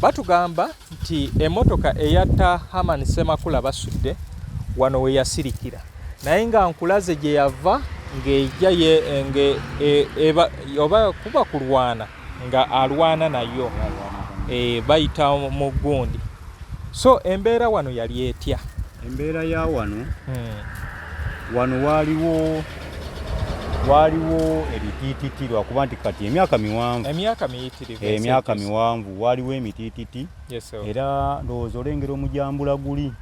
Batugamba nti emmotoka eyatta Hamani Ssemakula basudde wano we yasirikira naye nga nkulaze gye yava ng'ejja oba kuba kulwana nga alwana nayo bayita mu gundi. So embeera wano yali etya? Embeera ya wano wano waliwo ebitiititi lwakuba nti kati emyaka miwanvu waliwo emitiititi era ndowooza olengera omujambula guli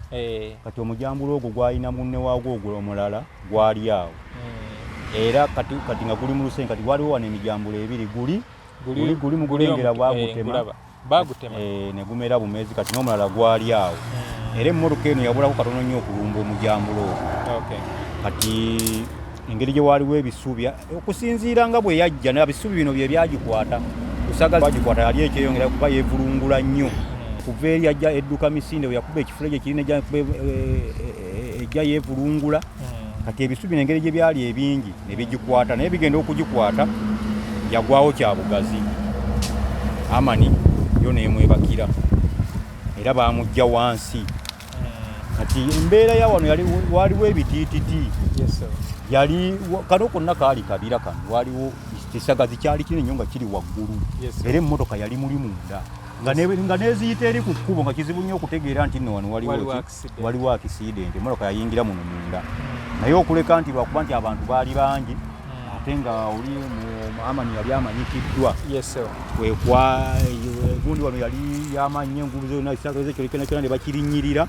kati omujambula ogwo gwalina munne waagwo ogwo omulala gwali awo era kati nga guli mu lusenyi kati waliwo wano emijambula ebiri guli mu kulengera bagutema ne gumera bumezi kati n'omulala gwali awo era emmotoka eno yabulako katono nnyo okulumba omujambula ogwo kati engeri gye waliwo ebisubi okusinziira nga bwe yajja n'ebisubi bino bye byagikwata kusagaza bagikwata yali ekyeyongera kuba yeevulungula nnyo kuva eri ajja edduka misinde we yakuba ekifule gye kirina ejja yeevulungula kati ebisubi n'engeri gye byali ebingi ne bigikwata naye bigenda okugikwata yagwawo kya bugazi Hamani yo neemwebakira era baamugja wansi kati embeera ya wano waliwo ebitiititi yali kano konna kaali kabira kano waliwo kisagazi kyali kinene nnyo nga kiri waggulu era emmotoka yali muli munda nga neeziyita eri ku kkubo nga kizibu nnyo okutegeera nti nno wano waliwo akisidenti emmotoka yayingira muno munda naye okuleka nti lwakuba nti abantu baali bangi ate nga oli Hamani yali amanyikiddwa gundi wano yali yamanyi engubu zonna kisagazi ekyo kyonna kyonna ne bakirinnyirira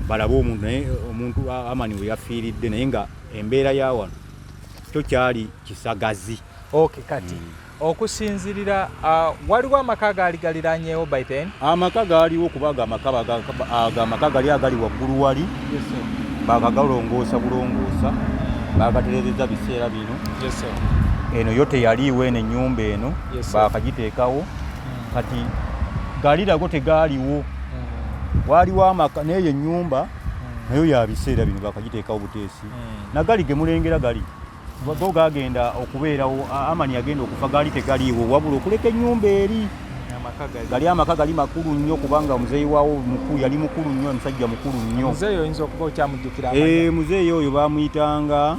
balaba omuntu Hamani we yafiiridde naye nga embeera ya wano kyo kyali kisagazi. Okay, kati okusinzirira waliwo amaka gaali galiranyeewo by then? Amaka gaaliwo kuba amaka gali agali waggulu wali bakagalongoosa bulongoosa bakaterezeza biseera bino eno yo teyaliiwo eno ennyumba eno bakagiteekawo kati galirago tegaaliwo waliwo amaka naye ennyumba nayo ya biseera bino bakagiteekawo buteesi nagali ge mulengera gali go gagenda okubeerawo Hamani yagenda okufa gali tegaliiwo wabula okuleka ennyumba eri gali amaka gali makulu nnyo kubanga omuzeeyi waawo yali mukulu nnyo omusajja mukulu nnyo. Muzeeyi oyinza okuba okyamujjukira? Muzeeyi oyo bamuyitanga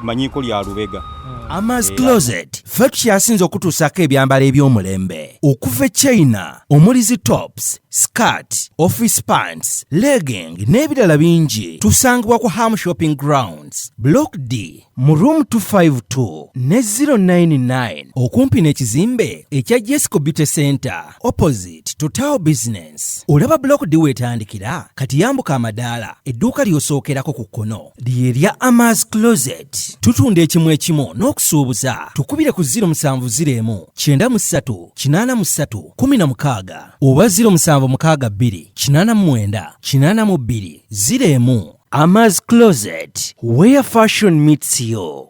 Manyiiko lya Lubega. Ama's Closet ffe tukyasinze okutuusako ebyambalo eby'omulembe okuva e China omuli zi tops, skirt, office pants, legging n'ebirala bingi tusangibwa ku Ham Shopping Grounds Block D mu room 252 ne 099 okumpi n'ekizimbe ekya Jesco Beauty Center opposite to Tower Business. Olaba Block D wetandikira kati yambuka amadaala edduuka ly'osookerako ku kkono ly'erya Ama's Closet. Tutunda ekimu ekimu n'okusuubuza tukubire ku 0701 93 83 16 oba 0762 89 82 01. Ama's Closet, where fashion meets you.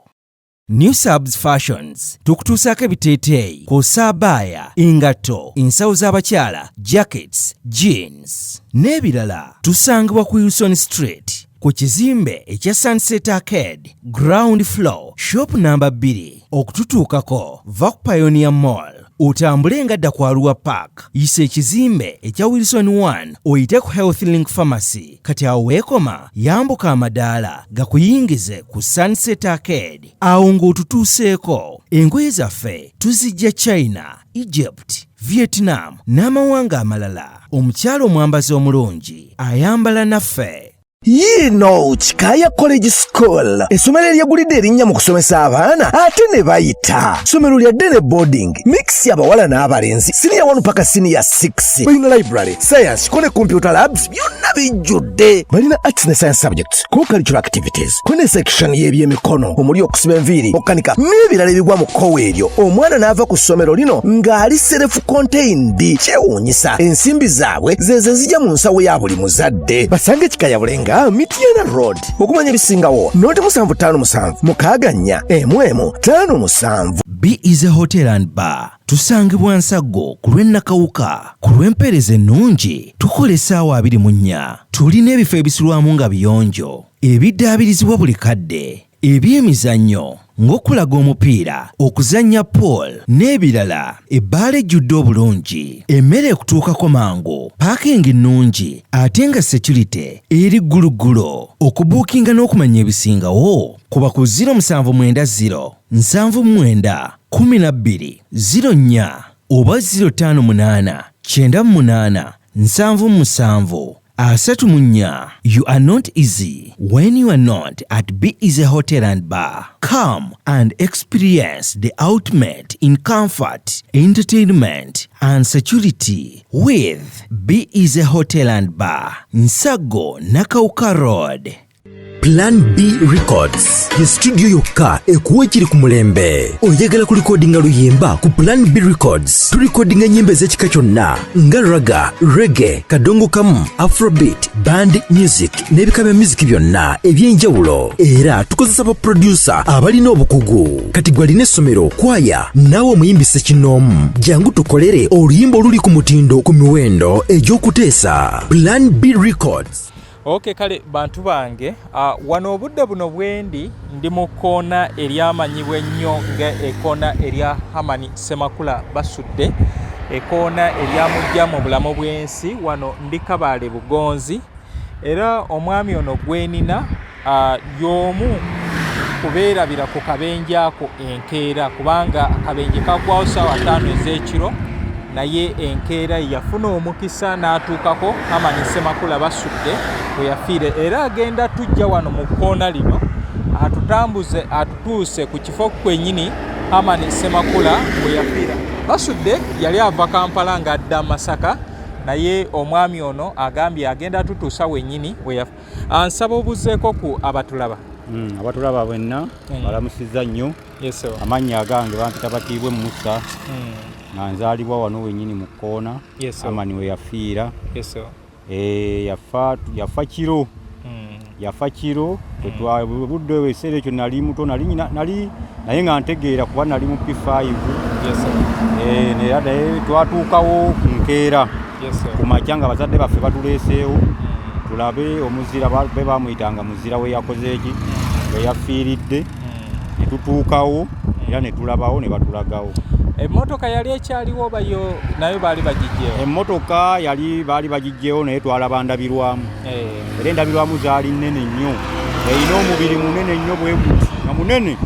New Subs Fashions tukutuusako ebiteeteeyi kw'ossa abaya, engatto, ensawo z'abakyala, jackets, jeans n'ebirala. Tusangibwa ku Wilson Street ku kizimbe ekya Sunset Arcade ground floor shop number 2. Okututuukako va ku Pioneer Mall otambule ngadda ku Arua Park yisa ekizimbe ekya Wilson 1 oyite ku Health Link Pharmacy kati awo weekoma yambuka amadaala gakuyingize ku Sunset Arcade awo ng'otutuuseeko. Engoye zaffe tuzijja China, Egypt, Vietnam n'amawanga amalala. Omukyala omwambazi omulungi ayambala naffe. Yino Chikaya College School essomero eryagulidde erinnya mu kusomesa abaana ate ne bayita ssomero lya Dene Boarding mix y'abawala n'abalenzi senior 1 paka senior 6 balina library science ko ne computer labs byonna bijjudde balina arts ne science subjects co-curricular activities ko ne section y'ebyemikono omuli okusiba enviiri okukanika n'ebirala ebigwa mu kkowe eryo omwana n'ava ku ssomero lino ng'ali self contained kyewuunyisa ensimbi zaabwe ze zijja mu nsawo ya buli muzadde basange Chikaya Bulenga Mitiana Road okumanya bisingawo noti 757 mukaganya emwemu 57. B is a hotel and bar. Tusangibwa Nsago ku lw'Ennakawuka ku lw'empeereza ennungi tukola essaawa 24. Tulina ebifo ebisulwamu nga biyonjo ebiddaabirizibwa buli kadde ebyemizannyo ng'okulaga omupiira, okuzannya pool n'ebirala. Ebbaala ejjudde obulungi, emmere ekutuukako mangu, paakingi nnungi ate nga security eri gguluggulo. Okubuukinga n'okumanya ebisingawo kuba ku 0790 79 12 04 oba 058 98 77 34. You are not easy when you are not at Be Easy Hotel and Bar. Come and experience the ultimate in comfort, entertainment and security with Be Easy Hotel and Bar, Nsago, Nakauka Road. Plan B Records ye studio yokka ekuwa ekiri ku mulembe. Oyagala ku recordinga luyimba ku Plan B Records. Tu recordinga nyimbe z'ekika kyonna nga raga, reggae, kadongo kamu, afrobeat, band music n'ebika bya music byonna eby'enjawulo. Era tukozesa ba producer abalina obukugu. Kati gwalina essomero, kwaya, naawe omuyimbise kinoomu. Jangu tukolere oluyimba oluli ku mutindo ku miwendo egy'okuteesa. Plan B Records. Okay, kale bantu bange, wano obudde buno bwendi ndi mu kkoona eryamanyibwa ennyo nga ekkoona erya Hamani Ssemakula basudde, ekkoona eryamujja mu bulamu bw'ensi. Wano ndi Kabaale Bugonzi, era omwami ono gwenina y'omu kubeerabira ku kabenje ako enkeera, kubanga akabenje kagwawo ssaawa 5 ez'ekiro, naye enkeera yafuna omukisa n'atuukako Hamani Ssemakula basudde we yafiire. Era agenda tujja wano mu kkoona lino atutambuze atutuuse ku kifo kwennyini Hamani Ssemakula we yafiira. Basudde yali ava Kampala ng'adda Masaka, naye omwami ono agambye agenda atutuusa wennyini we yafiira. Ansaba obuzeeko ku abatulaba. Abatulaba bwenna balamusizza nnyo. Yes sir. Amannya agange bampita Batiibwe Musa. nga nzaalibwa wano wenyini mu kkoona. Yes, Hamani we yafiira. Yes, yafa kiro. Yafa kiro. Budde weeseera ekyo nali muto nali naye nga ntegeera kuba nali mu P5. Yes, naye twatuukawo ku nkeera. Yes, ku makya nga bazadde baffe batuleeseewo tulabe omuzira be bamuyitanga muzira we yakoze eki we yafiiridde ne tutuukawo era ne tulabawo ne batulagawo. Emmotoka yali ekyaliwo bayo nayo baali bagijjeewo? Emmotoka baali bagijjeewo naye twalaba ndabirwamu. Era endabirwamu zaali nnene nnyo, erina omubiri munene nnyo bwe guti nga munene.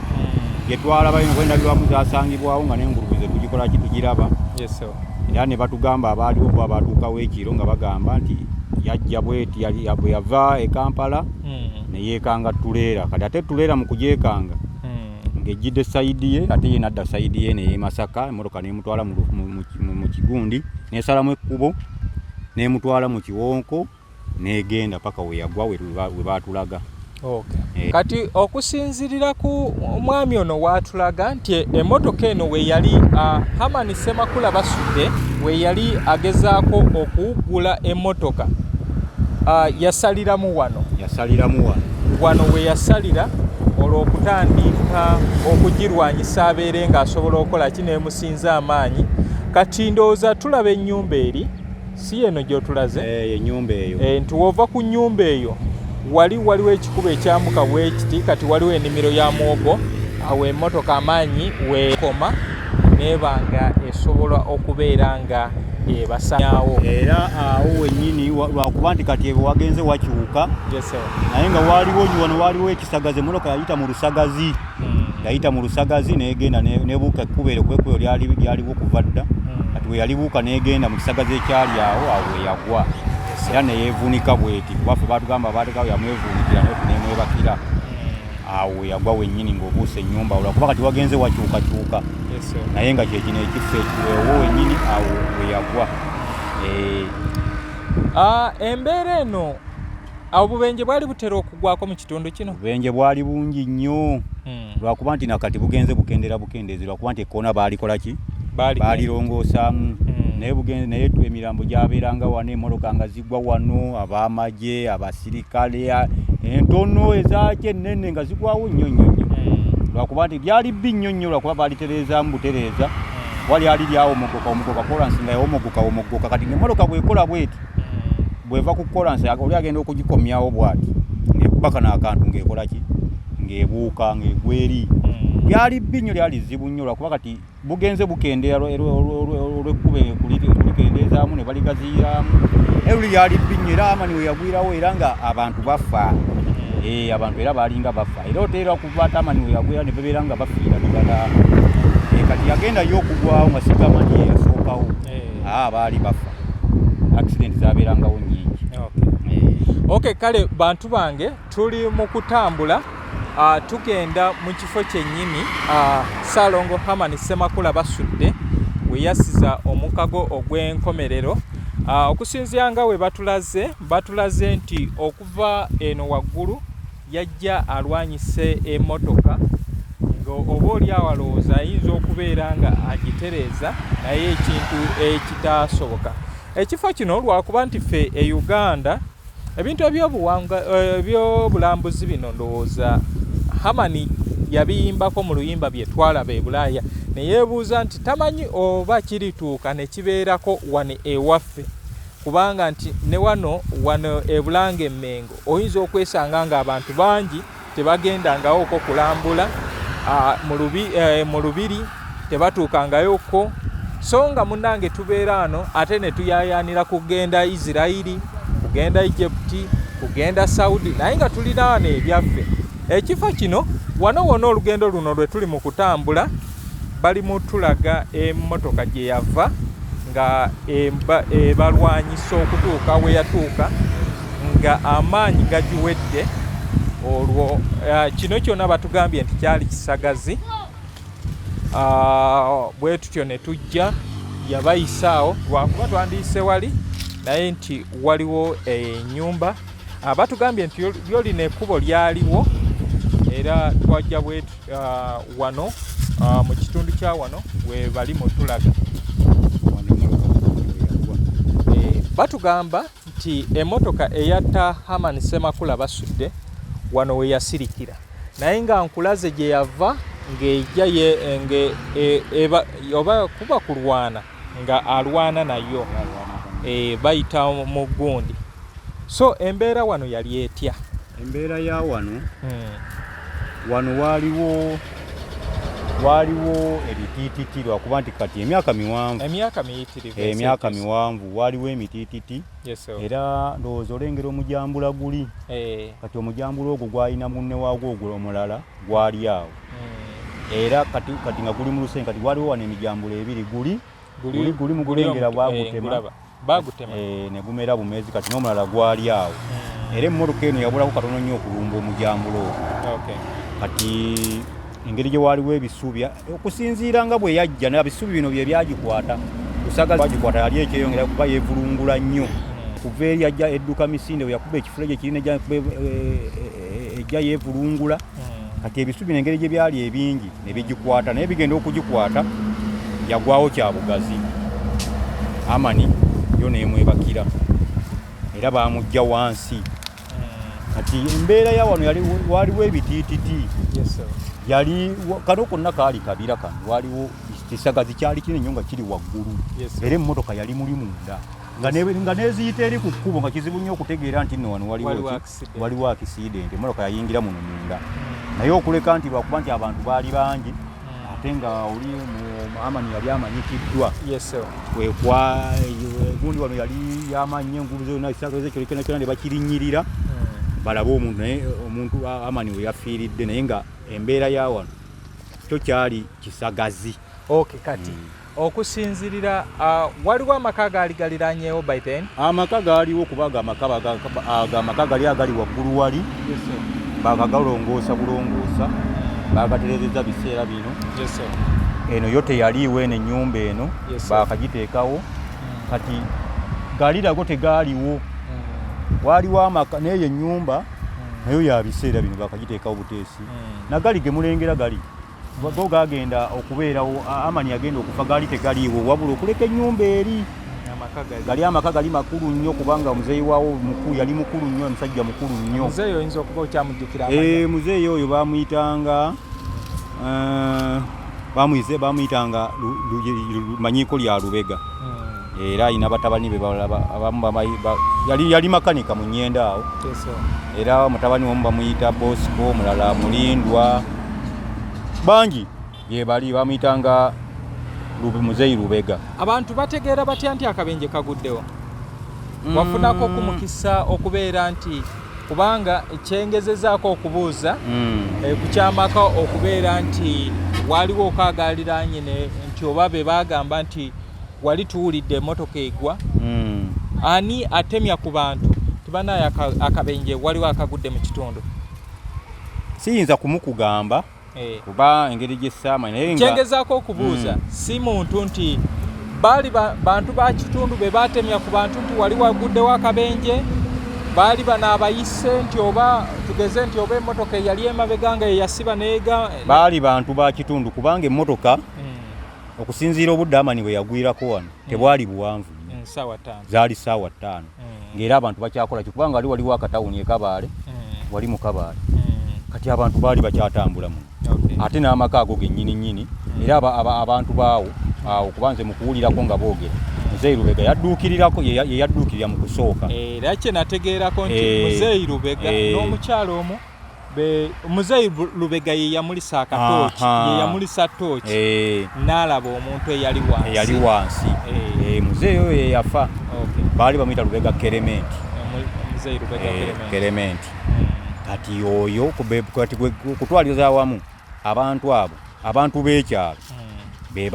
Ye twalaba endabirwamu zaasangibwawo nga n'engulumize tugikola ki tugiraba. Era ne batugamba abaaliwo bo abatuukawo ekiro nga bagamba nti yajja bweti bwe yava e Kampala ne yeekanga Tuleera. Kati ate Tuleera mu kujeekanga ng'ejjidde sayidi ye ate ye n'adda sayidi ye ne Masaka, emmotoka n'emutwala mu Kigundi n'esalamu ekkubo n'emutwala mu Kiwonko n'egenda paka we yagwa we baatulaga. Okay. Kati okusinzirira ku mwami ono waatulaga nti emmotoka eno we yali Hamani Ssemakula basudde we yali agezaako okuwuggula emmotoka yasaliramu wano. Wano we yasalira olw'okutandika okugirwanyisa abeere ng'asobola okukola kineemusinza amaanyi. Kati ndowooza tulaba ennyumba eri, si eno gy'otulaze? Ennyumba eyo. Nti wova ku nnyumba eyo waliwo ekikubo ekyambuka bwekiti, kati waliwo ennimiro ya muwogo, awo emmotoka amaanyi weekoma neeba nga esobola okubeera nga ebasanyawo. Era awo wennyini lwakuba nti kati ebyo wagenze wakyuka. Naye nga waliwo ekisagazi, emmotoka yayita mu Lusagazi n'egenda nebuuka ekkubo eryo kwekkubo lyaliwo okuva dda. Kati we yalibuuka n'egenda mu kisagazi ekyali awo we yagwa. Era neyeevuunika bweti kuba ffe baatugamba baatekawo yamwevuunikira naye tuneemwebakira. Awo we yagwa wennyini ng'obuuse ennyumba olwakuba kati wagenze wakyukakyuka. Naye nga kyekino ekifo ekiweewo wennyini awo we yagwa. Embeera eno obubenje bwali butera okugwako mu kitundu kino? Obubenje bwali bungi nnyo lwakuba nti nakati bugenze bukendeezi lwakuba nti ekkoona baalikola ki? Baalirongoosaamu. Naye emirambo gyabeeranga wano, emmotoka nga zigwa wano, ab'amagye, abasirikale, entono ezaaki ennene nga zigwawo nnyo lwakuba nti lyali bbi nnyo lwakuba baalitereezaamu butereeza. Wali aliryawo omogoka kolansi nga omogoka kati ng'emmotoka bw'ekola bweti bw'eva ku kolansi oli agenda okugikomyawo bw'ati ng'ekubaka n'akantu ng'ekola ki? ng'ebuuka ng'egweri lyali bbinyo lyali zzibu nnyo lwakuba kati bugenze bukendeera olw'ekkuba kulikendeezaamu ne baligaziiraamu naye luli lyali bbinyo era Amani we yagwirawo era nga abantu bafa abantu era baalinga bafa era oteera kuvaata Amani we yagwira ne babeera nga bafiira ddala kati yagendayo okugwawo nga si Amani ye yasookawo baali bafa accident zaabeerangawo nnyingi. Okay, kale bantu bange tuli mu kutambula tugenda mu kifo kyennyini Ssaalongo Amani Ssemakula basudde we yasiza omukago ogw'enkomerero okusinziira nga we batulaze nti okuva eno waggulu yajja alwanyise emmotoka oba oli awalowooza ayinza okubeera nga agitereeza naye ekintu ekitaasoboka. Ekifo kino lwakuba nti ffe e Uganda ebintu ebyobulambuzi bino ndowooza Amani yabiyimbako mu luyimba bye twalaba e Bulaaya ne yeebuuza nti tamanyi oba kirituuka ne kibeerako wano ewaffe kubanga nti ne wano e Bulange Mmengo oyinza okwesanga ng'abantu bangi tebagendangawoko kulambula mu lubiri tebatuukangayoko so nga munnange tubeera ano ate ne tuyaayaanira kugenda Isirairi kugenda Egypt kugenda Saudi naye nga tulina wano ebyaffe. Ekifo kino wano wona olugendo luno lwe tuli mu kutambula bali mu tulaga emmotoka gye yava nga ebalwanyisa okutuuka we yatuuka nga amaanyi gagiwedde olwo kino kyonna batugambye nti kyali kisagazi bwe tutyo ne tujja yabayisaawo lwakuba twandiyise wali naye nti waliwo ennyumba batugambye nti lyo lino ekkubo lyaliwo era twajja wano mu kitundu kya wano we bali mu tulaga batugamba nti emmotoka eyatta Amani Ssemakula basudde wano we yasirikira naye nga nkulaze gye yava ng'ejja oba kuba kulwana nga alwana nayo bayita mu gundi. So embeera wano yali etya? Embeera ya wano wano waliwo ebitiititi lwakuba nti kati emyaka miwanvu waliwo emitiititi era ndowooza olengera omujambula guli kati omujambula ogwo gwalina munne waagwo ogwo omulala gwali awo era kati nga guli mu lusenyi kati waliwo wano emijambula ebiri guli mu kulengera bagutema ne gumera bumezi kati n'omulala gwali awo era emmotoka eno yabulako katono nnyo okulumba omujambula ogwo kati engeri gye waliwo ebisubi okusinziira nga bwe yajja n'ebisubi bino bye byagikwata kusagaza bagikwata yali ekyeyongera kuba yeevulungula nnyo kuva eri ajja edduka Misinde bwe yakuba ekifule gye kirina ejja yeevulungula kati ebisubi n'engeri gye byali ebingi ne bigikwata naye bigenda okugikwata yagwawo kya bugazi Amani yo neemwebakira era baamugja wansi kati embeera ya wano waliwo ebitiititi yali kano konna kaali kabira kano waliwo kisagazi kyali kinene nnyo nga kiri waggulu era emmotoka yali muli munda nga neziyita eri ku kkubo nga kizibu nnyo okutegeera nti nno wano waliwo akisidenti emmotoka yayingira muno munda naye okuleka nti lwakuba nti abantu baali bangi ate nga oli Amani yali amanyikiddwa gundi wano yali yamanyi engulu zonna kisagazi ekyo kyonna kyonna ne bakirinnyirira balaba omuntu naye omuntu Amani we yafiiridde naye nga embeera ya wano kyo kyali kisagazi. Okay, kati okusinzirira waliwo amaka gaali galiranyeewo by then? Amaka gaaliwo kubaga amaka gali agali waggulu wali bagagalongoosa bulongoosa bagaterezeza biseera bino eno yo teyaliiwo eno ennyumba eno bakagiteekawo kati galirago tegaaliwo waliwo amaka neyo ennyumba nayo ya biseera bino bakagiteekawo buteesi nagali ge mulengera gali go gagenda okubeerawo Amani agenda okufa gali tegaliiwo wabula okuleka ennyumba eri gali amaka gali makulu nnyo kubanga omuzeeyi waawo mukulu yali mukulu nnyo omusajja mukulu nnyo. Muzeeyi oyinza okuba okyamujjukira amanya? Muzeeyi oyo bamuyitanga manyiiko lya Lubega era ina batabani be yali makanika mu Nyenda awo era mutabani omu bamuyita Bosco mulala Mulindwa bangi ye bali bamuyitanga Muzeyi Lubega. Abantu bategeera batya nti akabenje kaguddewo? Wafunako okumukisa okubeera nti kubanga ekyengezezaako okubuuza ku kyamaka okubeera nti waliwo okaagaliranye nti oba be bagamba nti wali tuwulidde emmotoka egwa ani atemya ku bantu tibanaye akabenje waliwo akagudde mu kitundu? Siyinza kumukugamba kuba engeri gy'essaama kyengezaako okubuuza si muntu nti baali bantu ba kitundu be batemya ku bantu nti wali waguddewo akabenje baali banaabayise nti oba tugeze nti oba emmotoka eyali emabega nga yeyasiba neega baali bantu ba kitundu kubanga emmotoka okusinziira obudde Amani bwe yagwirako wano tebwali buwanvu zaali ssaawa 5 ng'era abantu bakyakola kubanga waliwo akatawuni e Kabaale wali mu Kabaale kati abantu baali bakyatambula muno ate n'amaka ago gennyini era abantu baawo awo kubanze mu kuwulirako nga boogera Muzeyi Lubega yadduukirira mu kusooka era kye nategeerako nti Muzeyi Lubega n'omukyalo omu Muzeyi Lubega ye yamulisa akatooki ye yamulisa tooki n'alaba omuntu eyali wansi Muzeyi oyo ye yafa baali bamuyita Lubega Kerementi Muzeyi Lubega Kerementi kati oyo kutwaliza awamu abantu b'ekyalo be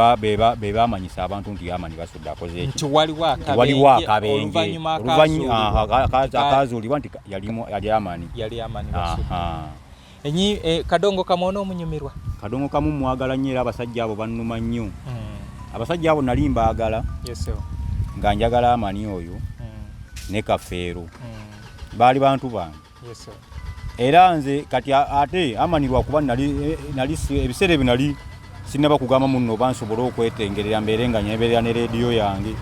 bamanyisa abantu nti Amani basudde akoze nti waliwo akabenje akazuulibwa nti yali Amani Kadongo Kamu onoomunyumirwa? Kadongo Kamu mwagala nnyo era abasajja abo bannuma nnyo abasajja abo nali mbaagala nga njagala Amani oyo ne Kafeero baali bantu bange era nze kati ate Amani lwakuba nali ebiseera ebyo nali sinaba kugamba munno bansobola okwetengerera mbeere nga nyeberera ne rediyo yange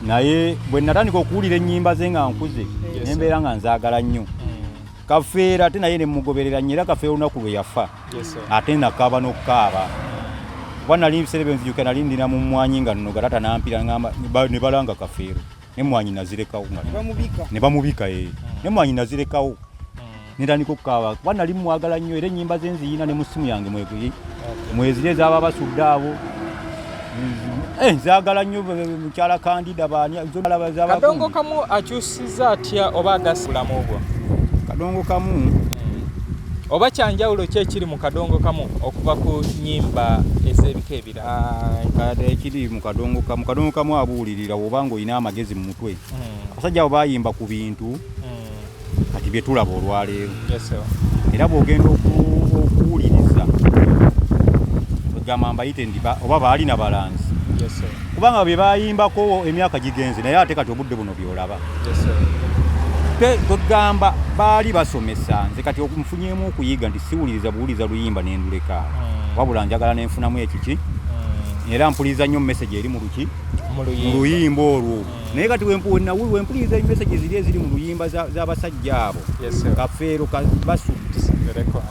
naye bwe natandika okuwulira ennyimba ze nga nkuze nembeera nga nzaagala nnyo Kafeero ate naye ne mugoberera nnyo era Kafeero olunaku lwe yafa ate nakaaba n'okukaaba kuba nali ebiseera ebyo nzijuka nali ndina mu mmwanyi nga nno gatata nampira ne balanga Kafeero n'emmwanyi nazirekawo ne bamubika n'emmwanyi nazirekawo nitandika okukaaba kuba nali mwagala nnyo era ennyimba ze nziyina ne mu ssimu yange mwezire ezaba basudde abo nzaagala nnyo mukyala Kandida baani Kadongo Kamu akyusizza atya oba agasibulamu obwo? Kadongo Kamu oba kyanjawulo ki ekiri mu Kadongo Kamu okuva ku nnyimba ez'ebika ebirala? Ekiri mu Kadongo Kamu abuulirira oba ng'olina amagezi mu mutwe abasajja abo baayimba ku bintu kati bye tulaba olwaleero era bw'ogenda okuwuliriza gamba mbayite ndi oba baali na balansi kubanga bye bayimbako emyaka gigenze naye ate kati obudde buno byolaba togamba baali basomesa nze kati okunfunyemu okuyiga nti siwuliriza buwuliza luyimba nenduleka wabula njagala nenfunamu ekiki era mpuliriza nnyo message eri mu luyimba olwo naye kati wempuliriza message ziri eziri mu luyimba z'abasajja abo Kafeero basudde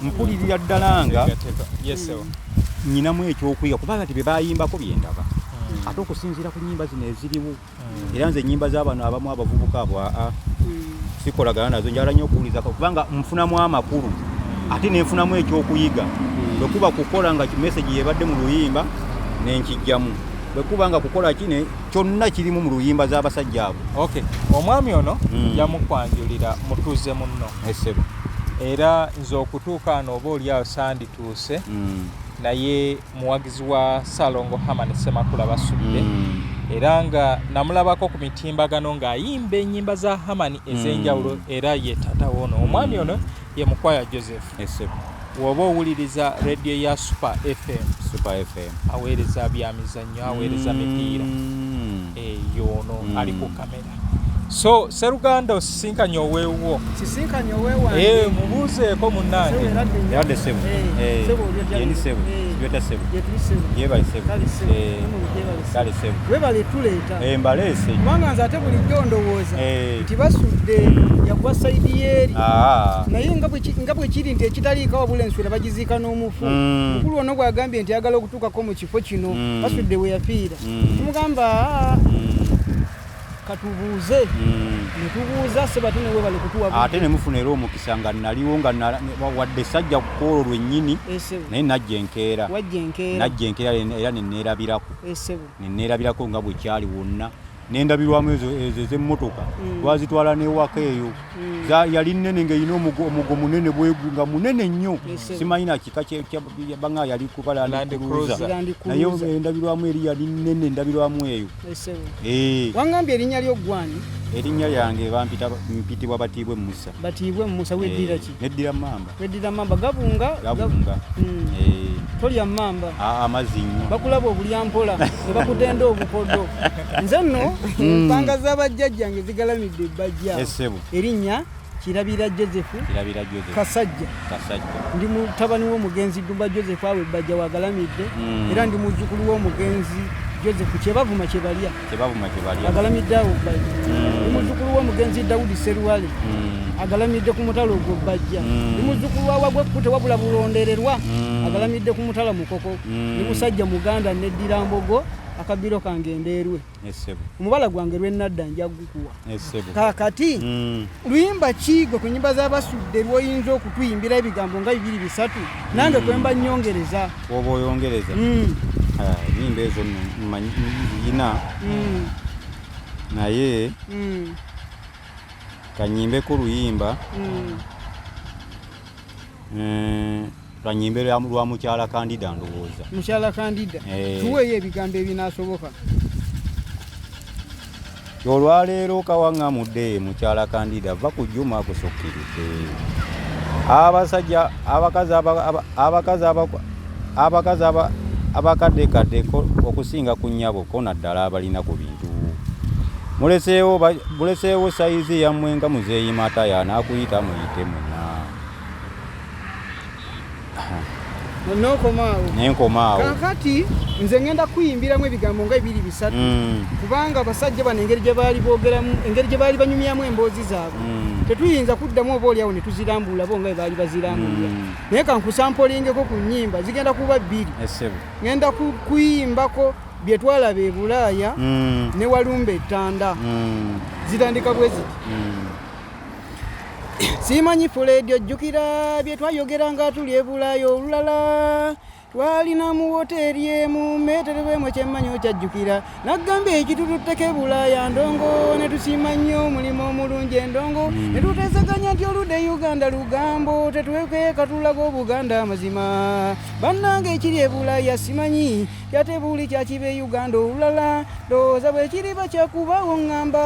mpulirira ddala nga nyinamu ekyokuyiga kubanga ti bye bayimbako byendaba ate okusinziira ku nnyimba zino eziriwo era nze ennyimba z'abano abamu abavubuka abo sikolagana nazo njagala nnyo okuwulirizako kubanga nfunamu amakulu ate nenfunamu ekyokuyiga bwe kuba kukola nga message yebadde mu luyimba nenkijjamu bwe kuba nga kukola kine kyonna kirimu mu luyimba z'abasajja abo. Omwami ono yamukwanjulira mutuuze munno era nze okutuuka ano oba oliawo sandituuse naye muwagizi wa Salongo Hamani Ssemakula basudde era nga namulabako ku mitimbagano ng'ayimba ennyimba za Hamani ez'enjawulo era ye taata woono. Omwami ono ye Mukwaya Joseph woba owuliriza rediyo ya Super FM aweereza byamizannyo aweereza mipiira eyo ono ali ku kamera. So Seruganda osisinkanye oweewo mubuuzeeko munnange yadde sebo yendi sebo sibeta sebo yebali sebo kale sebo webale tuleeta mbaleese kubanga nze ate bulijjo ndowooza nti basudde yagwa sayidi yeeri naye nga bwe kiri nti ekitaliika wabula enswera bagiziika n'omufu mukulu ono bw'agambye nti ayagala okutuukako mu kifo kino basudde we yafiira tumugamba katubuuze netubuuza sebati newe bali kutuwa ate ne mufunera omukisa nga naliwo nga wadde sajja kukoolo lwennyini naye najja enkeera era neneerabirako nga bwe kyali wonna n'endabirwamu ezo ez'emmotoka twazitwala n'ewaka eyo yali nnene ng'erina omugo munene bwegu nga munene nnyo simanyi na kika banga yali kuba Land Cruiser naye endabirwamu eri yali nnene endabirwamu eyo wangambye erinnya ly'oggwani erinnya lyange mpitibwa Batiibwe Musa weddira ki weddira mamba gabunga tolya mamba amazinyo bakulaba obulyampola ne bakutenda obukodo nze nno empanga z'abajjajjange zigalamidde ebbajja erinnya Kirabira Joseph Kasajja ndi mutabani w'omugenzi Dumba Joseph awe ebbajja wagalamidde era ndi muzzukulu w'omugenzi Joseph Kyebavuma Kyebalya agalamidde awo ebbajja ndi muzzukulu w'omugenzi Daudi Seruwale agalamidde ku mutalo ogwo bajja ndi muzzukulu wawagwe kute wabula bulondererwa agalamidde ku mutala mukoko ndi musajja muganda neddira mbogo akabiro kange ndeerwe omubala gwange lwennadda njagukuwa kakati luyimba kiigwe ku nnyimba z'abasudde lwoyinza okutuyimbira ebigambo nga 2-3 nange kwemba nnyongereza oba oyongereza nyimba ezo ina naye kanyimbeko luyimba kanyimbe lwa mukyala Kandida ndowooza mukyala Kandida tuweeyo ebigambo ebinaasoboka olwaleero kawaŋŋamudde mukyala Kandida va ku jjuma akusukkiridde abakazi abakaddekadde okusinga ku nnyaboko naddala abalina ku bintu muleseewo sayizi yammwe nga muzeeyimata y'anaakuyita muyite mwenna nenkomaawo kakati nze ngenda kuyimbiramu ebigambo nga 2-3 kubanga abasajja bano engeri gye baali boogeramu engeri gye baali banyumyamu emboozi zaabwe tetuyinza kuddamu oba oliawo ne tuzirambula bo nga bwe baali bazirambulira naye kankusampolingeko ku nnyimba zigenda kuba 2 ngenda kuyimbako bye twalaba e Bulaaya ne Walumba Ettanda zitandika bwe ziti simanyi fuledio jjukira bye twayogera nga tuli e Bulaaya olulala twalina mu woteri emu meeterewemu kyemmanyi okyajjukira naggamba ekitututteko e Bulaaya ndongo ne tusima nnyo omulimu omulungi endongo ne tuteesaganya nti oludde Uganda lugambo tetwekeeka tulaga Obuganda amazima bannange ekiri e Bulaaya simanyi yate buli kyakiba e Uganda olulala ndowooza bwe kiriba kyakubaawo ŋŋamba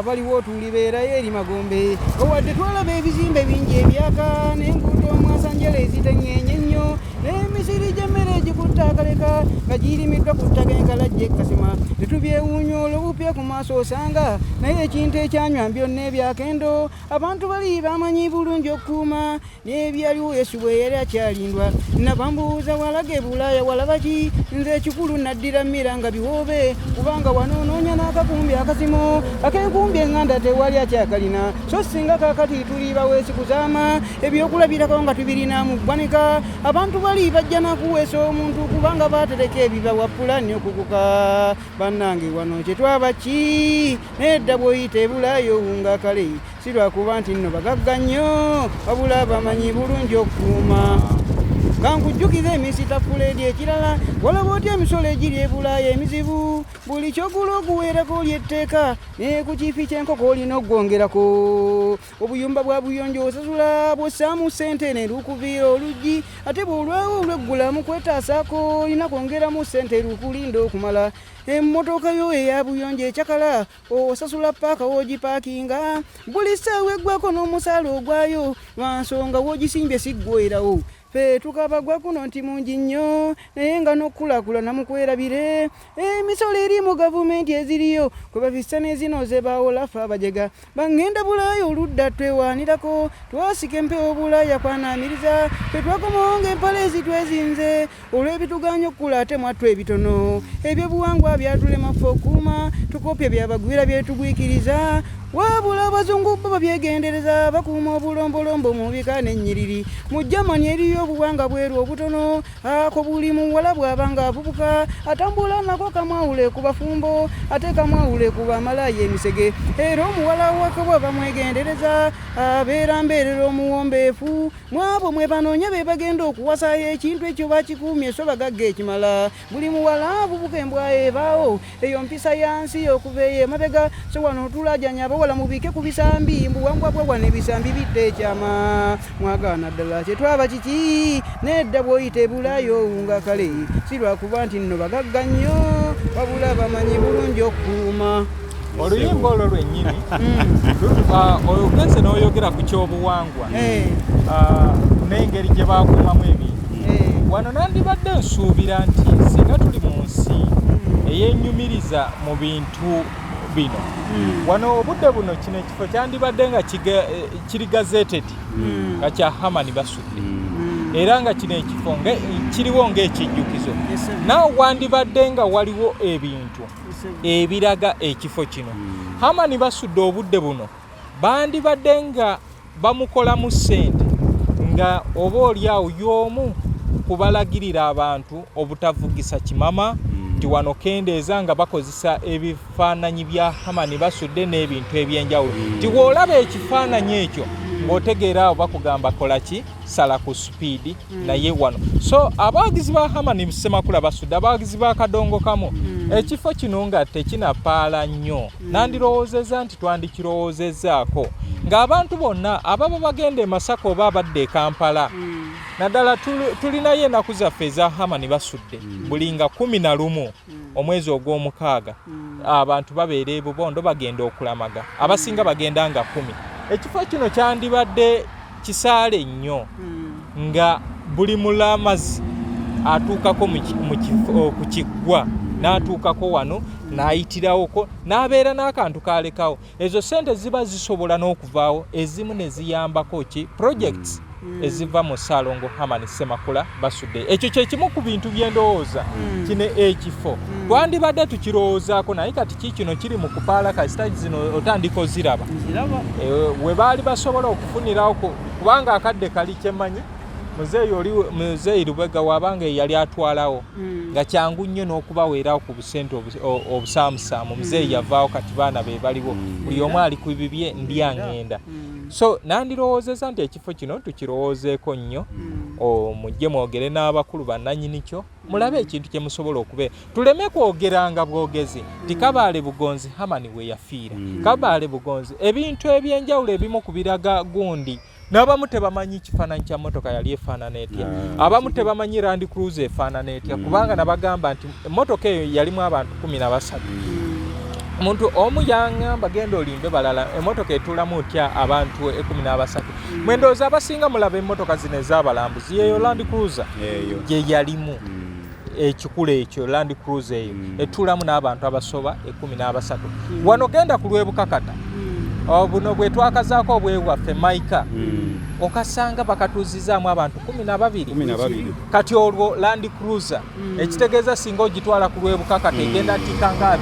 baliwo tulibeerayo eri Magombe owadde twalaba ebizimbe bingi ebyaka n'enguudo omwasanjala eziteŋŋeenye ennyo n'emisiri gy'emmere egikutta akaleka nga girimiddwa ku ttaka enkalajja ekkasima ne tubyewuunya olw'obupya ku maaso osanga naye ekintu ekyanywa byonna ebyakendo abantu bali bamanyi bulungi okukuuma n'ebyaliwo Yesu bwe yali akyalindwa nabambuuza walaga e Bulaaya walaba ki nze ekikulu naddira mmira nga biwoobe kubanga wanonoonya n'akakumbi akasimo ak'enkumbi eŋŋanda tewali akyakalina so singa kaakati tuli baweesi kuzaama ebyokulabirako nga tubirina mu ggwanika abantu bali bajja nakuweesa omuntu kubanga baatereka ebibawa pulani okukuka bannange wano kyetwaba ki nedda bw'oyita e Bulaaya owunga kale si lwakuba nti nno bagagga nnyo wabula bamanyi bulungi okukuuma kankujjukiza emisita fuleedi ekirala walaba otya emisolo egiri e Bulaaya emizibu buli kyogula okuweerako olyetteeka ne ku kiifi ky'enkoko olina okugwongerako obuyumba bwa buyonjo osasula bw'ossaamu ssente ne lukuviira oluggi ate bw'olwawo olweggulamu kwetaasaako olina kwongeramu ssente lukulinda okumala emmotoka yo eya buyonjo ekyakala osasula paaka woogipaakinga buli ssaawa eggwako n'omusaala ogwayo lwa nsonga woogisimbye siggwerawo fe tukabagwa kuno nti mungi nnyo naye nga n'okkulaakulana mu kwerabire emisolo eri mu gavumenti eziriyo kwe bafissa n'ezino zebaawo lafe abajega baŋŋenda Bulaaya oludda twewaanirako twasika empewo Bulaaya kwanaamiriza fe twakomawo ng'empale ezitwezinze olw'ebituganya okkula ate mwattu ebitono ebyobuwangwa byatulema ffe okuuma tukopya byabagwira byetugwikiriza wabula abazungu bo babyegendereza bakuuma obulombolombo mu bika n'ennyiriri mu Germany eriyo obuwanga bweru obutono ako buli muwala bw'abanga avubuka atambula nako kamwawule ku bafumbo ate kamwawule ku bamalayo emisege era omuwala waka bw'aba mwegendereza abeera mbeerera omuwombeefu mwabo mwe banoonya be bagenda okuwasayo ekintu ekyo bakikuumye so bagagga ekimala buli muwala avubuka embwa ebaawo eyo mpisa yansi okuva eyo emabega so wano tulajanya abawala mubike ku bisambi mbuwangwa bwagwa n'ebisambi bitte ekyama mwagaana ddala kyetwaba kiki nedda bw'oyita ebulayo nga kale si lwakuba nti nno bagagga nnyo wabula bamanyi bulungi okukuuma oluyimba olwo lwennyini ogenze n'oyogera ku kyobuwangwa n'engeri gye baakuumamu ebintu wano nandibadde nsuubira nti singa tuli mu nsi eyeenyumiriza mu bintu bino wano obudde buno kino ekifo kyandibadde nga kiri gazeted nga kya Hamani Basudde era nga kino ekifo kiriwo ng'ekijjukizo naawe wandibadde nga waliwo ebintu ebiraga ekifo kino Hamani Basudde obudde buno bandibadde nga bamukolamu ssente nga oba oliawo y'omu kubalagirira abantu obutavugisa kimama nti wano kendeeza nga bakozesa ebifaananyi bya Hamani Basudde n'ebintu ebyenjawulo nti woolaba ekifaananyi ekyo ng'otegeera awo bakugamba kola ki sala ku supiidi naye wano so abawagizi ba Hamani Ssemakula Basudde abawagizi ba Kadongo Kamu ekifo kino nga tekinapaala nnyo nandirowoozezza nti twandikirowoozezaako ng'abantu bonna ababa bagenda e Masaka oba abadde e Kampala naddala tulinayo ennaku zaffe eza Hamani Basudde buli nga 11 omwezi ogw'omukaaga abantu babeera e Bubondo bagenda okulamaga abasinga bagenda nga 10 ekifo kino kyandibadde kisaale nnyo nga buli mulamazi atuukako ku kiggwa n'atuukako wano n'ayitirawoko n'abeera n'akantu kalekawo ezo sente ziba zisobola n'okuvaawo ezimu ne ziyambako ki projects eziva mu Ssaalongo Hamani Ssemakula Basudde ekyo kye kimu ku bintu by'endowooza kino ekifo twandibadde tukirowoozaako naye kati kikino kiri mu kupaala kasita zino otandika oziraba we baali basobola okufunirawo kubanga akadde kali kyemmanyi muzeeyi Lubega wabanga yali atwalawo nga kyangu nnyo n'okubaweerawo ku busente obusaamusaamu muzeeyi yavaawo kati baana be baliwo buli omu ali ku bibye ndi aŋŋenda so nandirowoozeza nti ekifo kino tukirowoozeeko nnyo mujje mwogere n'abakulu bannannyini kyo mulabe ekintu kye musobola okubeera tuleme kwogeranga bwogezi nti Kabaale Bugonzi Hamani we yafiira Kabaale Bugonzi ebintu ebyenjawulo ebimu ku biraga gundi n'abamu tebamanyi kifaananyi kya mmotoka yali efaanana etya abamu tebamanyi Land Cruiser efaanana etya kubanga nabagamba nti emmotoka eyo yalimu abantu 13 omuntu omu yaŋŋamba genda olimbe balala emmotoka etuulamu otya abantu 13 mwendowooza abasinga mulaba emmotoka zino ez'abalambuzi yeeyo Land Cruiser gye yalimu ekikulu ekyo Land Cruiser eyo etuulamu n'abantu abasoba 13 wano genda ku lw'ebukakata buno bwe twakazaako obwewaffe Maika okasanga bakatuuzizaamu abantu 12 kati olwo Land Cruiser ekitegeeza singa ogitwala ku lw'ebukakata egenda tikanga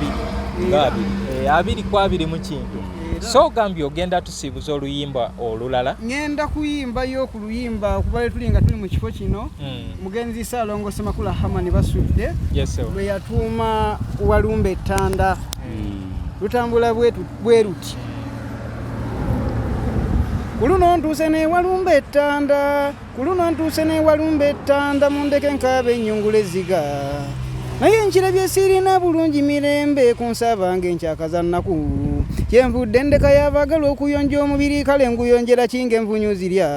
20 mu kintu so gambye ogenda tusiibuza oluyimba olulala ngenda kuyimbayo ku luyimba kuba tuli nga tuli mu kifo kino mugenzi Ssaalongo Ssemakula Hamani Basudde bwe yatuuma Walumba Ettanda lutambula bwe ruti kuluno ntuuse ne Walumba Ettanda kuluno ntuuse ne Walumba Ettanda mundeke nkaabe ennyungule ziga naye nkirabye sirina bulungi mirembe ku nsaba ng'enkyakaza nnaku kyenvudde ndeka y'abaagala okuyonja omubiri kale nguyonjera kinga envunyu zirya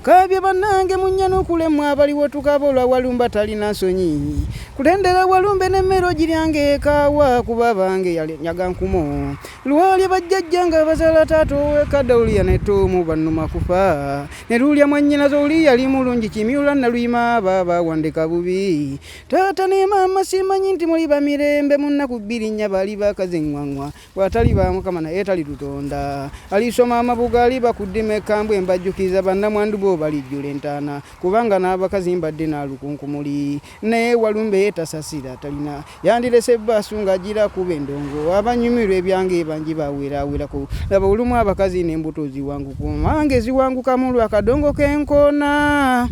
kaabye bannange munnyanukulemu abaliwo tukaba olwa Walumba talina nsonyi kutendera Walumba n'emmere ogiryange ekaawa kuba bange yanyaga nkumo lwali bajjajja nga bazaala taata ow'ekadda Uliya ne Toomu bannuma kufa ne lulya mwannyinazo Uliya yali mulungi kimyula naluyima baaba wandeka bubi taata ne maama simanyi nti muli bamirembe mu nnaku 2 nnya baali bakaziŋŋwaŋŋwa bw'atali ba Mukama naye tali Lutonda alisoma amabuga ali bakuddima ekambwe embajjukiza bannamwandu bo balijjula entaana kubanga n'abakazi mbadde n'alukunkumuli naye Walumba yetasasira talina yandirese ebbaasu ng'agira kuba endongo abanyumirwa ebyange bangi baweerawerako laba olumu abakazi n'embuto ziwanguka mange ziwanguka mu lwa kadongo k'enkoona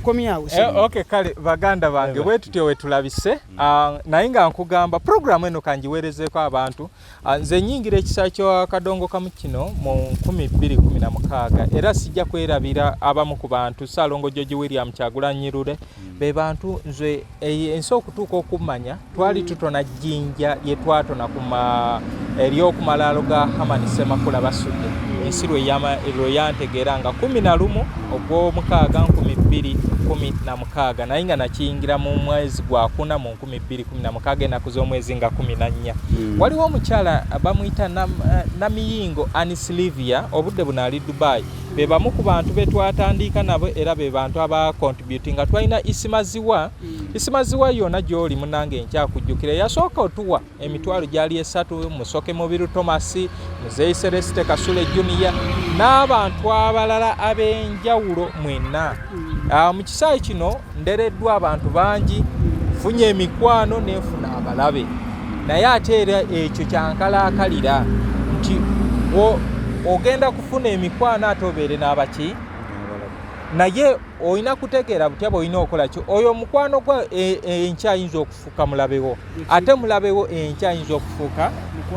nkomyawo. Okay kale baganda bange bwetutyo wetulabise naye nga nkugamba programu eno kanjiweerezeko abantu nze nyingira ekisa ky'akadongo kamu kino mu 2016 era sijja kwerabira abamu ku bantu Ssaalongo George William Kyagulanyi Lule be bantu nze ensi okutuuka okumanya twali tutona jjinja lye twatona ery'okumalaalo ga Hamani Ssemakula Basudde ensi lwe yantegeera nga 11 ogw'omukaaga 2016 naye nga nakiyingira mu mwezi gwa kuna mu 2016 ennaku z'omwezi nga 14 waliwo omukyala bamuyita Namiyingo Anisilivia obudde buno ali Dubai be bamu ku bantu be twatandika nabo era be bantu aba contributing nga twalina isimaziwa yonna gy'oli munange enkyakujjukira yasooka otuwa emitwalo gyali 3 Musoke Mubiru Thomas Muzeyi Celeste Kasule Junior n'abantu abalala ab'enjawulo mwenna mu kisaawe kino ndereddwa abantu bangi funye emikwano n'enfuna abalabe naye ate era ekyo kyankalaakalira nti ogenda kufuna emikwano ate obeere n'abaki naye olina kutegeera butya bw'olina okola ki oyo omukwano gwa enkyayinza okufuuka mulabewo ate mulabewo enkyayinza okufuuka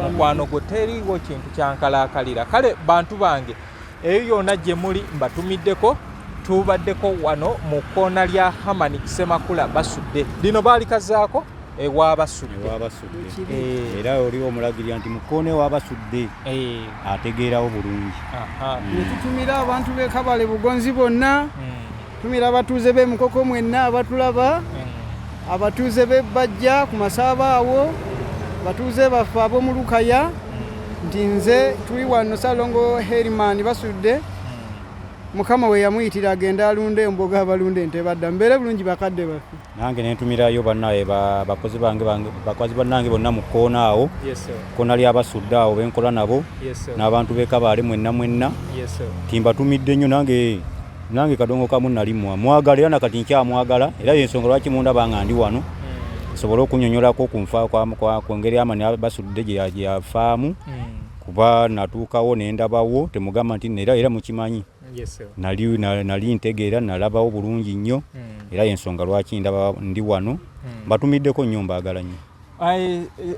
mukwano gwo teriiwo kintu kyankalaakalira kale bantu bange eyo yonna gye muli mbatumiddeko tubaddeko wano mu kkoona lya Hamani Ssemakula Basudde lino baalikazaako ewa Basudde era oliwo omulagirira nti mu kkoona ewa Basudde ategeerawo bulungi netutumira abantu b'e Kabale Bugonzi bonna tumira abatuuze b'e Mukoko mwenna abatulaba abatuuze b'e Bajja ku Masaaba awo abatuuze baffe ab'omu Lukaya nti nze tuli wano Ssaalongo Herman Basudde Mukama we yamuyitira agenda alunde emboga abalunde ente badda mbeere bulungi bakadde baffe nange nentumirayo bannaye bakozi bannange bonna mu kkoona awo kkoona lya Basudde awo benkola nabo n'abantu b'e Kabale mwenna timbatumidde nnyo nange kadongo kamu nali mwagala era nakati nkyamwagala era yensonga lwaki mundaba nga ndi wano nsobole okunnyonnyolako ku ngeri Hamani Basudde gye yafaamu kuba natuukawo nendabawo temugamba nti era mukimanyi nali ntegeera nalabawo bulungi nnyo era yensonga lwaki ndaba ndi wano mbatumiddeko nnyo mbaagala nnyo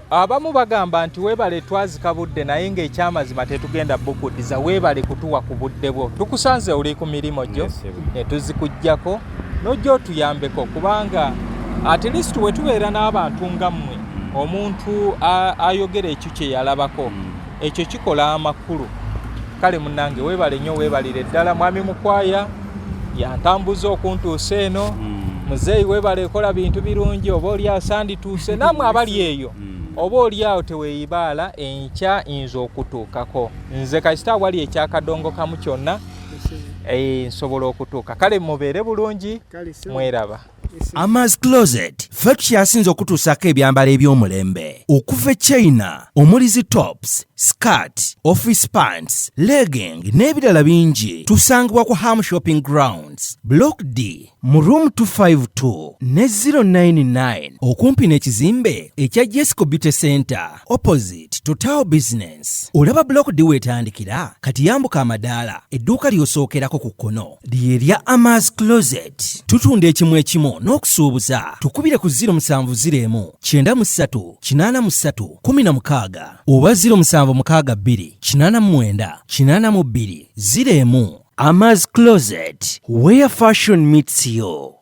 abamu bagamba nti weebale twazika budde naye ng'ekyamazima tetugenda bukuddiza weebale kutuwa ku budde bwo tukusanze oli ku mirimu gyo netuzikuggyako n'ojja otuyambeko kubanga at least wetubeera n'abantu nga mmwe omuntu ayogera ekyo kye yalabako ekyo kikola amakulu kale munnange weebale nnyo weebalire ddala mwami Mukwaya yantambuza okuntuusa eno muzeeyi weebale ekola bintu birungi oba oli asandituuse nammwe abali eyo oba oli awo teweeyibaala enkya nza okutuukako nze kasita wali ekyakadongo kamu kyonna nsobola okutuuka kale mubeere bulungi mweraba Amaz Closet ffe tukyasinze okutuusako ebyambalo eby'omulembe okuva China omuli zi tops skirt office pants legging n'ebirala bingi tusangibwa ku Ham Shopping Grounds Block D mu room 252 ne 099 okumpi n'ekizimbe ekya Jesco Beauty Center opposite to Tower Business olaba Block D wetandikira kati yambuka amadaala edduuka ly'osookerako ku kkono ly'erya Amaz Closet tutunda ekimu n'okusuubuza tukubire ku 0701 93 83 16 oba 0762 89 82 01 Amaz Closet where fashion meets you.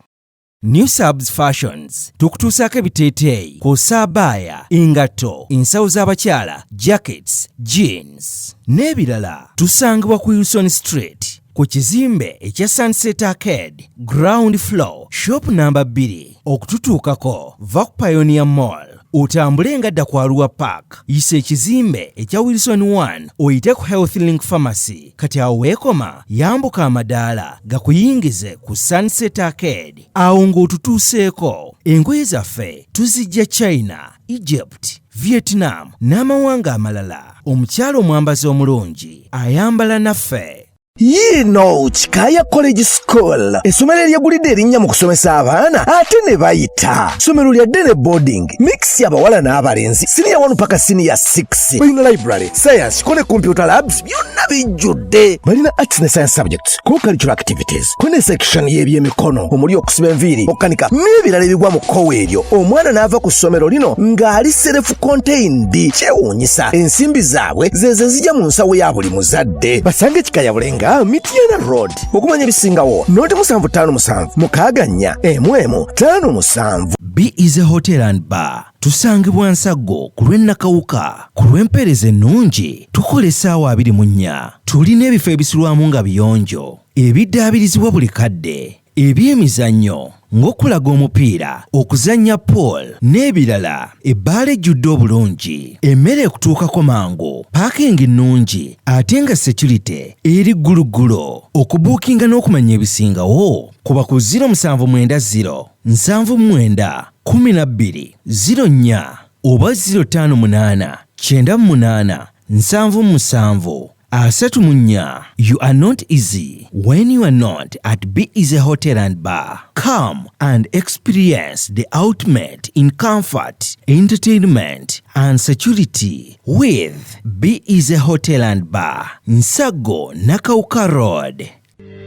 New Subs Fashions tukutuusako ebiteeteeyi kw'ossa abaya engatto ensawo z'abakyala jackets jeans n'ebirala tusangibwa ku Wilson Street ku kizimbe ekya Sunset Arcade ground floor shop number 2 okututuukako va ku Pioneer Mall otambule ngadda ku Arua Park yisa ekizimbe ekya Wilson 1 oyite ku Health Link Pharmacy kati awo weekoma yambuka amadaala gakuyingize ku Sunset Arcade awo ng'otutuuseeko engoye zaffe tuzijja China, Egypt, Vietnam n'amawanga amalala omukyalo omwambazi omulungi ayambala naffe Yino Chikaya College School essomero eryagulidde erinnya mu kusomesa abaana ate ne bayita ssomero lya Dene Boarding mix y'abawala n'abalenzi senior 1 paka senior 6 balina library science kone computer labs byonna bijjudde balina arts ne science subjects co-curricular activities kone section y'ebyemikono omuli okusiba enviiri okukanika n'ebirala ebigwa mu kkowe eryo omwana n'ava ku ssomero lino ng'ali self contained kyewuunyisa ensimbi zaabwe zeze zijja mu nsawo ya buli muzadde basange Chikaya Bulenga Mityana Road okumanya ebisingawo noti 757 mukaganya emwemu 57. B is a hotel and bar. Tusangibwa Nsago ku lw'Ennakawuka ku lw'empeereza ennungi tukola essaawa 24. Tulina ebifo ebisulwamu nga biyonjo ebiddaabirizibwa buli kadde ebyemizannyo ng'okulaga omupiira okuzannya pool n'ebirala ebbaala ejjudde obulungi emmere ekutuukako mangu paakingi ennungi ate nga security eri gguluggulo okubuukinga n'okumanya ebisingawo kuba ku 070 79 12 04 oba 058 98 77 Asatumunya, you are not easy when you are not at B is a hotel and bar. Come and experience the ultimate in comfort, entertainment and security with B is a hotel and bar. Nsago Nakauka Road.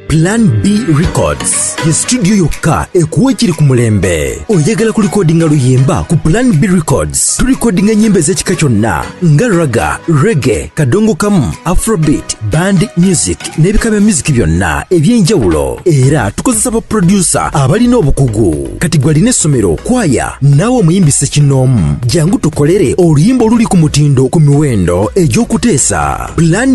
Plan B Records ye studio yokka ekuwa ekiri ku mulembe. Oyagala ku recordinga luyimba ku Plan B Records. Tu recordinga nyimbe z'ekika kyonna nga raga, reggae, kadongo kamu, afrobeat, band music n'ebika bya music byonna eby'enjawulo. Era tukozesa ba producer abalina obukugu. Kati gwalina essomero kwaya naawe omuyimbise kinoomu jangu tukolere oluyimba oluli ku mutindo ku miwendo egy'okuteesa. Plan